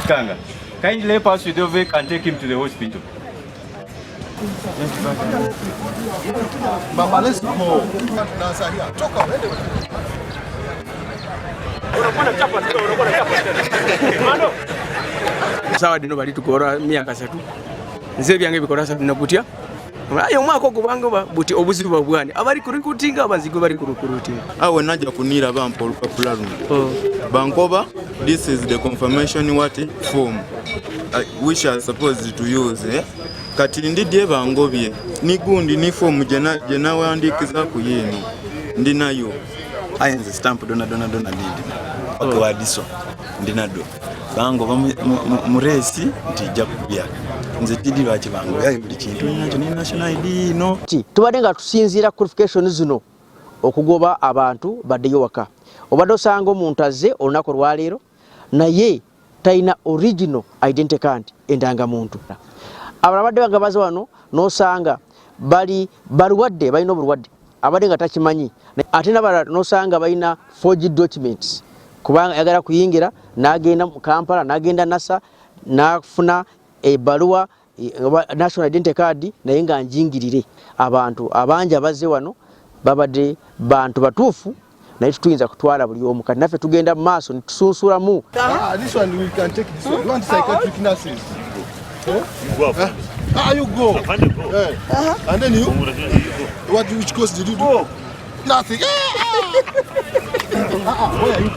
Iganga, kindly help us with your vehicle and take him to the hospital. Mama, let's go. Sawa dino bali tukora myaka 3 nze byange bikora 3 nakutya ayo mwaka ogubanga buti obuzibu babwani abali kurikutinga abazigo bali kurukurutinga awe najja kunira bampo olupapula luno bankoba. This is the confirmation what form which are supposed to use kati ndidye bangobye ni gundi ni form jena wandikiza ku yeno ndinayo ayenze stamp dona ndindi okwadiso ndinado bango muresi ntijja kubya nze tidi lwaki bango yayi buli kintu nakyo ni national ID no tubadde nga tusinziira qualification zino okugoba abantu baddeyo waka obadde osanga omuntu azze olunaku lwaleero naye talina original identity card endangamuntu. Abalala badde bagabaze wano n'osanga bali balwadde balina obulwadde abadde nga takimanyi ate n'abalala n'osanga balina forged documents kubanga yagala kuyingira n'agenda mu Kampala n'agenda NASA n'afuna ebbaluwa national identity card naye nga njingirire. Abantu abangi abazze wano babadde bantu batuufu naye tuyinza kutwala buli omu kati naffe tugenda mu maaso ne tusunsulamu. This one we can take this one. You want psychiatric nurses? You go up. You go. And then you? Which course did you do? Nothing. Where are you going?